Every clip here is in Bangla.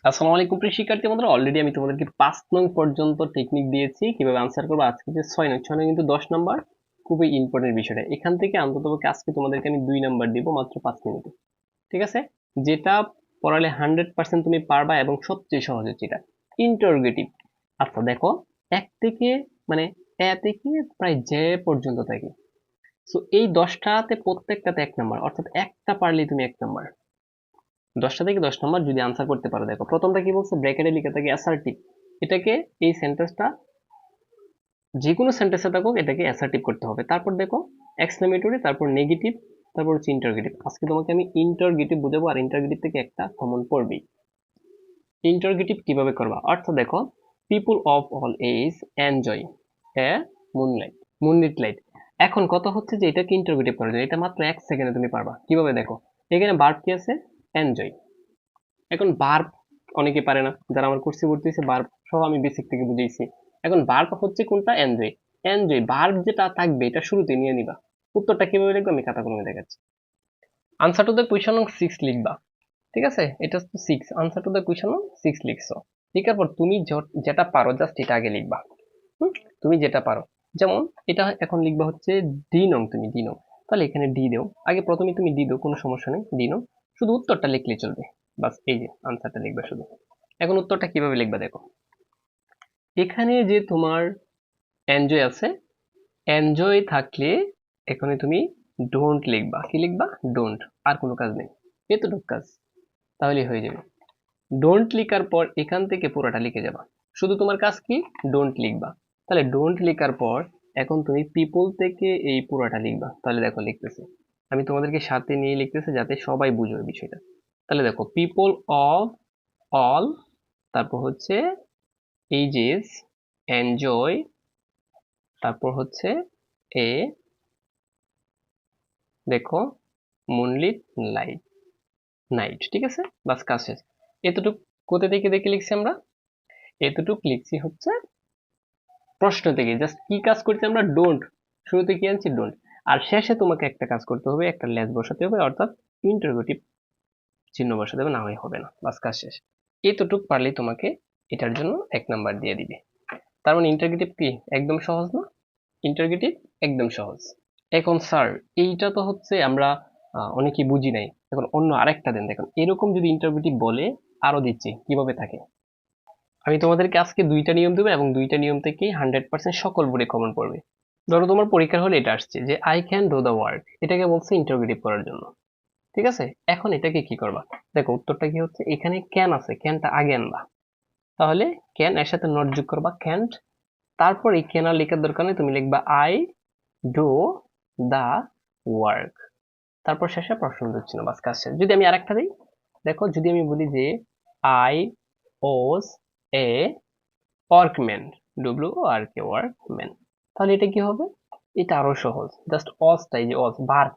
আসসালামু আলাইকুম প্রিয় শিক্ষার্থী বন্ধুরা, অলরেডি আমি তোমাদেরকে 5 নং পর্যন্ত টেকনিক দিয়েছি কিভাবে আনসার করবো। আজকে যে 6 নং, 6 নং কিন্তু 10 নম্বর, খুবই ইম্পর্টেন্ট বিষয়টা। এখান থেকে অন্ততপক্ষে আজকে তোমাদেরকে আমি 2 নম্বর দিব মাত্র 5 মিনিটে। ঠিক আছে? যেটা পড়ালে 100% তুমি পারবা এবং সবচেয়ে সহজ হচ্ছে এটা ইন্টারোগেটিভ। আচ্ছা দেখো, এক থেকে মানে এ থেকে প্রায় জে পর্যন্ত থাকে। সো এই 10টাতে প্রত্যেকটাতে 1 নম্বর, অর্থাৎ একটা পারলেই তুমি 1 নম্বর। 10টা থেকে 10 নম্বর যদি আনসার করতে পারো। দেখো প্রথমটা কি বলছে, ব্র্যাকেটে লিখে থাকে অ্যাসার্টিভ। এটাকে, এই সেন্টেন্সটা যে কোনো সেন্টেন্সে থাকুক এটাকে অ্যাসার্টিভ করতে হবে। তারপর দেখো এক্সক্লেমেটরি, তারপর নেগেটিভ, তারপর হচ্ছে ইন্টারগেটিভ। আজকে তোমাকে আমি ইন্টারগেটিভ বুঝাবো, আর ইন্টারগেটিভ থেকে একটা কমন পড়বেই। ইন্টারগেটিভ কিভাবে করবা, অর্থাৎ দেখো people of all age enjoy a moonlight, moonlit light. এখন কথা হচ্ছে যে এটাকে ইন্টারগেটিভ করার জন্য এটা মাত্র 1 সেকেন্ডে তুমি পারবা। কিভাবে দেখো, এখানে ভার্ব কি আছে, এনজয়। এখন ভার্ব অনেকে পারে না, যারা আমার কোর্সে ভর্তি হয়েছে ভার্ব সহ আমি বেসিক থেকে বুঝিয়েছি। এখন ভার্ব হচ্ছে কোনটা, এনজয়। এনজয় ভার্ব যেটা থাকবে এটা শুরুতে নিয়ে নিবা। উত্তরটা কিভাবে লিখবো আমি খাতা কলমে দেখাচ্ছি। আনসার টু দ্য কোয়েশ্চন নং 6 লিখবা। ঠিক আছে, এটা হচ্ছে 6, আনসার টু দ্য কোয়েশ্চন নং 6 লিখছো। লিখার পর তুমি যেটা পারো জাস্ট এটা আগে লিখবা। হুম, তুমি যেটা পারো। যেমন এটা এখন লিখবা হচ্ছে ডি নং, তুমি ডি নং, তাহলে এখানে ডি দাও আগে। প্রথমে তুমি ডি দাও, কোনো সমস্যা নেই, ডি নং। শুধু উত্তরটা লিখলেই চলবে, বাস এই যে আনসারটা লিখবা শুধু। এখন উত্তরটা কিভাবে লিখবা দেখো, এখানে যে তোমার এনজয় আছে, এনজয় থাকলে এখানে তুমি ডোন্ট লিখবা। কি লিখবা, ডোন্ট। আর কোনো কাজ নেই, এতটুকু কাজ, তাহলেই হয়ে যাবে। ডোন্ট লিখার পর এখান থেকে পুরোটা লিখে যাবা। শুধু তোমার কাজ কি, ডোন্ট লিখবা। তাহলে ডোন্ট লিখার পর এখন তুমি পিপল থেকে এই পুরোটা লিখবা। তাহলে দেখো লিখতেছে, আমি তোমাদেরকে সাথে নিয়ে লিখতেছি যাতে সবাই বুঝবে বিষয়টা। তাহলে দেখো পিপল অফ অল, তারপর হচ্ছে এজেস এনজয়, তারপর হচ্ছে এ, দেখো মুনলিট লাইট নাইট। ঠিক আছে, বাস কাজ শেষ। এতটুক কোথা থেকে দেখে লিখছি আমরা, এতটুক লিখছি হচ্ছে প্রশ্ন থেকে। জাস্ট কি কাজ করছি আমরা, ডোন্ট। শুরুতে কি আনছি, ডোন্ট। আর শেষে তোমাকে একটা কাজ করতে হবে, একটা লেস বসাতে হবে, অর্থাৎ ইন্টারোগেটিভ চিহ্ন বসাতে হবে, না হয় হবে না। বাস কাজ শেষ। এতটুক পারলেই তোমাকে এটার জন্য 1 নাম্বার দিয়ে দিবে। তার মানে ইন্টারোগেটিভ কি একদম সহজ না, ইন্টারোগেটিভ একদম সহজ। এখন স্যার এইটা তো হচ্ছে আমরা অনেকেই বুঝি নাই, এখন অন্য আরেকটা দেন। দেখুন এরকম যদি ইন্টারোগেটিভ বলে, আরো দিচ্ছি কিভাবে থাকে। আমি তোমাদেরকে আজকে 2টা নিয়ম দেবো এবং 2টা নিয়ম থেকেই 100% সকল বোর্ডে কমন পড়বে। ধরো তোমার পরীক্ষার হলে এটা আসছে যে I can do the work, এটাকে বলছে ইন্টারোগেটিভ করার জন্য। ঠিক আছে, এখন এটাকে কি করবা, দেখো উত্তরটা কি হচ্ছে, এখানে ক্যান আছে, ক্যানটা আগে আনবা। তাহলে ক্যান এর সাথে নট যোগ করবা, ক্যান্ট। তারপর এই ক্যান আর লেখার দরকার নেই, তুমি লিখবা আই ডু দা ওয়ার্ক, তারপর শেষে প্রশ্নবোধক চিহ্ন, বাস কাজ শেষ। যদি আমি আরেকটা দিই, দেখো যদি আমি বলি যে I was a workman, W R K workman, তাহলে এটা কি হবে, এটা আরো সহজ। জাস্ট অজটাই, যে অজ ভার্ব,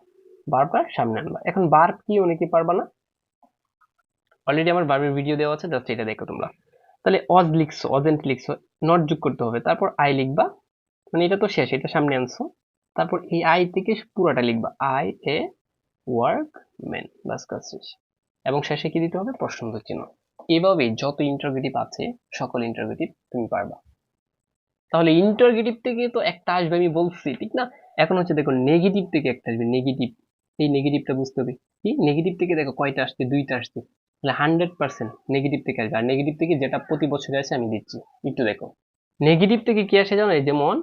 ভার্বটা সামনে আনবা। এখন ভার্ব কি অনেকে পারবা না, অলরেডি আমার ভার্বের ভিডিও দেওয়া আছে, জাস্ট এটা দেখো তোমরা। তাহলে অজ লিখছো, অজেন্ট লিখছো, নট যোগ করতে হবে, তারপর আই লিখবা, মানে এটা তো শেষ, এটা সামনে আনছো। তারপর এই আই থেকে পুরাটা লিখবা, আই এ ওয়ার্কম্যান, বাস কাজ শেষ। এবং শেষে কি দিতে হবে, প্রশ্নবোধক চিহ্ন। এভাবেই যত ইন্টারোগেটিভ আছে সকল ইন্টারোগেটিভ তুমি পারবা। তাহলে ইন্টারগেটিভ থেকে তো একটা আসবে আমি বলছি, ঠিক না? এখন হচ্ছে দেখো নেগেটিভ থেকে একটা আসবে, নেগেটিভ। এই নেগেটিভটা বুঝতে হবে। কি নেগেটিভ থেকে দেখো কয়টা আসছে, 2টা আসছে। তাহলে 100% নেগেটিভ থেকে আসবে। আর নেগেটিভ থেকে যেটা প্রতি বছরে আসে আমি দিচ্ছি, একটু দেখো। নেগেটিভ থেকে কি আসে জানো, যেমন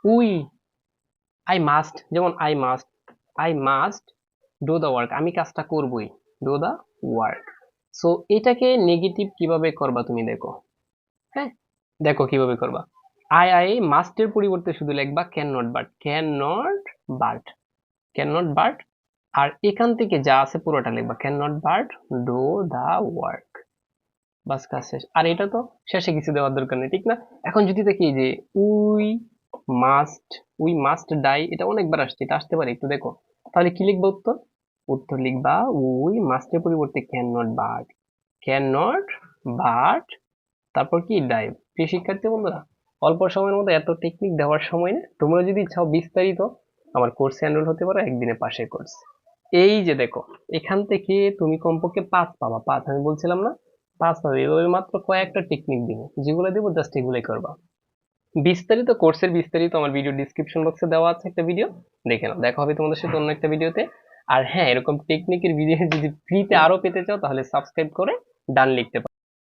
উই, আই মাস্ট, যেমন I must do the work, আমি কাজটা করবই, ডু দ্য ওয়ার্ক। সো এটাকে নেগেটিভ কিভাবে করবা তুমি দেখো। হ্যাঁ, দেখো কিভাবে করবা। আই মাস্টের পরিবর্তে শুধু লিখবা can not but, can not but, can not but. আর এখান থেকে যা আছে পুরোটা লিখবা, can not but do the work, বাস কাজ শেষ। আর এটা তো শেষে কিছু দেওয়ার দরকার নেই, ঠিক না? এখন যদি দেখি যে we must, we must die, এটা অনেকবার আসছে, এটা আসতে পারে, একটু দেখো। তাহলে কি লিখবা উত্তর, উত্তর লিখবা উই মাস্টের পরিবর্তে can not but, can not but, তারপর কি ডাইভ। প্রিয় শিক্ষার্থী বন্ধুরা, অল্প সময়ের মধ্যে এত টেকনিক দেওয়ার সময় না, তোমরা যদি চাও বিস্তারিত আমার কোর্সে এনরোল হতে পারো, একদিনে পাশের কোর্স। এই যে দেখো, এখান থেকে তুমি কমপক্ষে 5 পাবা, 5 আমি বলছিলাম না, পাস হবে। এভাবে মাত্র কয়েকটা টেকনিক দিব, যেগুলো দিব জাস্ট এগুলোই করবা। বিস্তারিত কোর্সের বিস্তারিত আমার ভিডিও ডিসক্রিপশন বক্সে দেওয়া আছে একটা ভিডিও, দেখে নাও। দেখা হবে তোমাদের সাথে অন্য একটা ভিডিওতে। আর হ্যাঁ, এরকম টেকনিকের ভিডিও যদি ফ্রিতে আরো পেতে চাও তাহলে সাবস্ক্রাইব করে ডান লিখতে পারো।